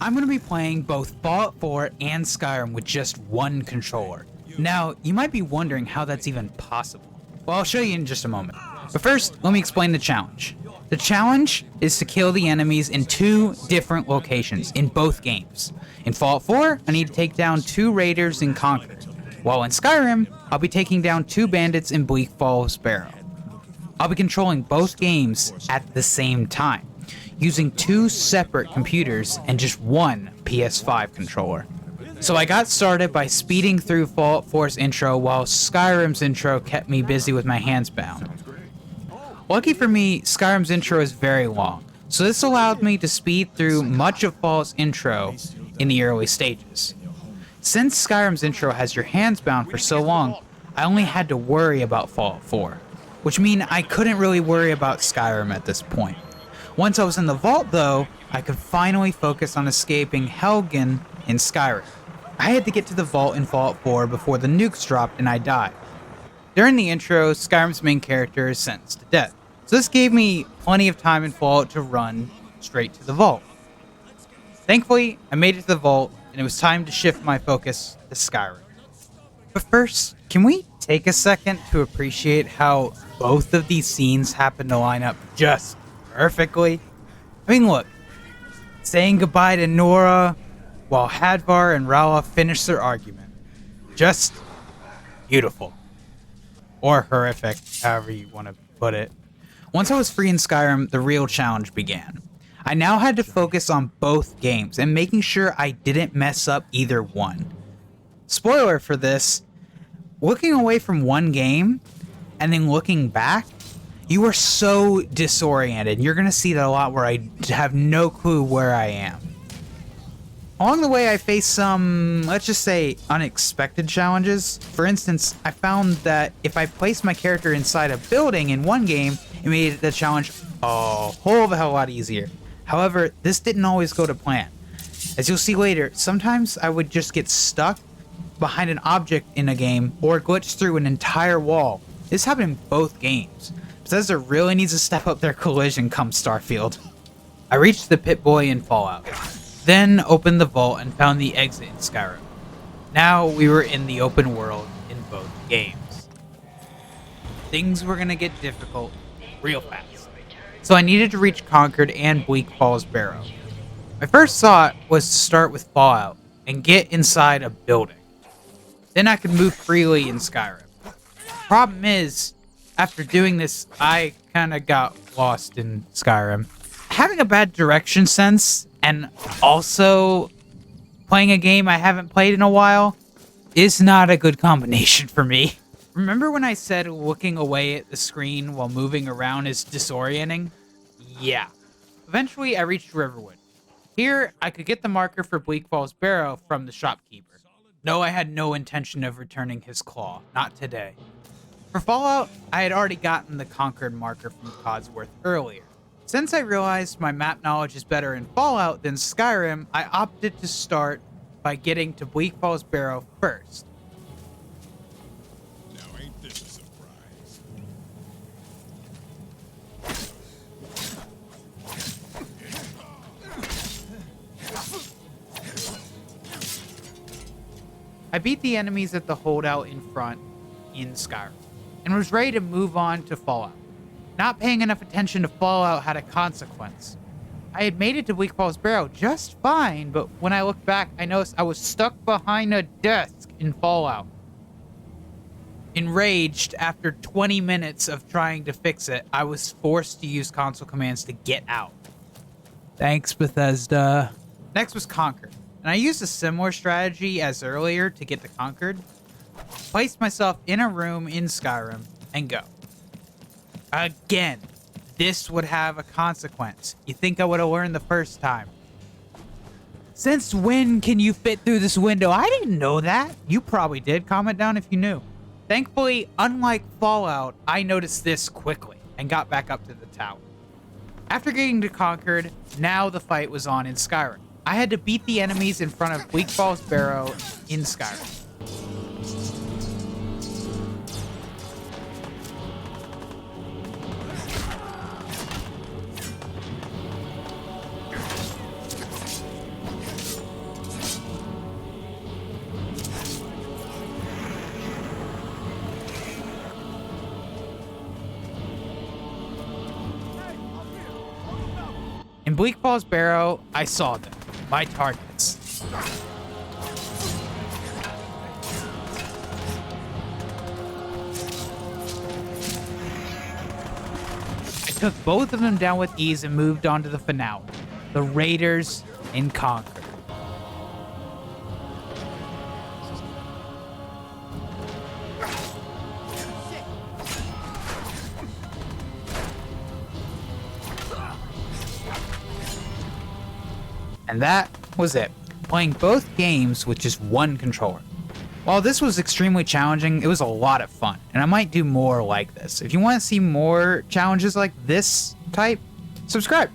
I'm going to be playing both Fallout 4 and Skyrim with just one controller. Now, you might be wondering how that's even possible. Well, I'll show you in just a moment. But first, let me explain the challenge. The challenge is to kill the enemies in 2 different locations in both games. In Fallout 4, I need to take down 2 raiders in Concord, while in Skyrim, I'll be taking down 2 bandits in Bleak Falls Barrow. I'll be controlling both games at the same time, using 2 separate computers and just one PS5 controller. So I got started by speeding through Fallout 4's intro while Skyrim's intro kept me busy with my hands bound. Lucky for me, Skyrim's intro is very long, so this allowed me to speed through much of Fallout's intro in the early stages. Since Skyrim's intro has your hands bound for so long, I only had to worry about Fallout 4, which means I couldn't really worry about Skyrim at this point. Once I was in the vault though, I could finally focus on escaping Helgen in Skyrim. I had to get to the vault in Fallout 4 before the nukes dropped and I died. During the intro, Skyrim's main character is sentenced to death, so this gave me plenty of time in Fallout to run straight to the vault. Thankfully, I made it to the vault, and it was time to shift my focus to Skyrim. But first, can we take a second to appreciate how both of these scenes happen to line up just perfectly? I mean, look, saying goodbye to Nora while Hadvar and Rala finish their argument. Just beautiful. Or horrific, however you want to put it. Once I was free in Skyrim, the real challenge began. I now had to focus on both games and making sure I didn't mess up either one. Spoiler for this, looking away from one game and then looking back, you are so disoriented. You're going to see that a lot where I have no clue where I am. Along the way, I faced some, let's just say, unexpected challenges. For instance, I found that if I placed my character inside a building in one game, it made the challenge a whole of a hell lot easier. However, this didn't always go to plan. As you'll see later, sometimes I would just get stuck behind an object in a game or glitch through an entire wall. This happened in both games. Bethesda really needs to step up their collision come Starfield. I reached the Pit-Boy in Fallout, then opened the vault and found the exit in Skyrim. Now we were in the open world in both games. Things were gonna get difficult real fast, so I needed to reach Concord and Bleak Falls Barrow. My first thought was to start with Fallout and get inside a building. Then I could move freely in Skyrim. Problem is, after doing this, I kinda got lost in Skyrim. Having a bad direction sense and also playing a game I haven't played in a while is not a good combination for me. Remember when I said looking away at the screen while moving around is disorienting? Yeah. Eventually, I reached Riverwood. Here, I could get the marker for Bleak Falls Barrow from the shopkeeper. No, I had no intention of returning his claw. Not today. For Fallout, I had already gotten the Concord marker from Codsworth earlier. Since I realized my map knowledge is better in Fallout than Skyrim, I opted to start by getting to Bleak Falls Barrow first. Now ain't this a surprise? I beat the enemies at the holdout in front in Skyrim, and was ready to move on to Fallout. Not paying enough attention to Fallout had a consequence. I had made it to Bleak Falls Barrow just fine, but when I looked back, I noticed I was stuck behind a desk in Fallout. Enraged, after 20 minutes of trying to fix it, I was forced to use console commands to get out. Thanks, Bethesda. Next was Concord, and I used a similar strategy as earlier to get to Concord. Placed myself in a room in Skyrim, and go. Again, this would have a consequence. You think I would have learned the first time. Since when can you fit through this window? I didn't know that. You probably did. Comment down if you knew. Thankfully, unlike Fallout, I noticed this quickly and got back up to the tower. After getting to Concord, now the fight was on in Skyrim. I had to beat the enemies in front of Bleak Falls Barrow in Skyrim. Bleak Falls Barrow, I saw them. My targets. I took both of them down with ease and moved on to the finale. The Raiders in Conquer. And that was it. Playing both games with just one controller. While this was extremely challenging, it was a lot of fun, and I might do more like this. If you want to see more challenges like this type, subscribe.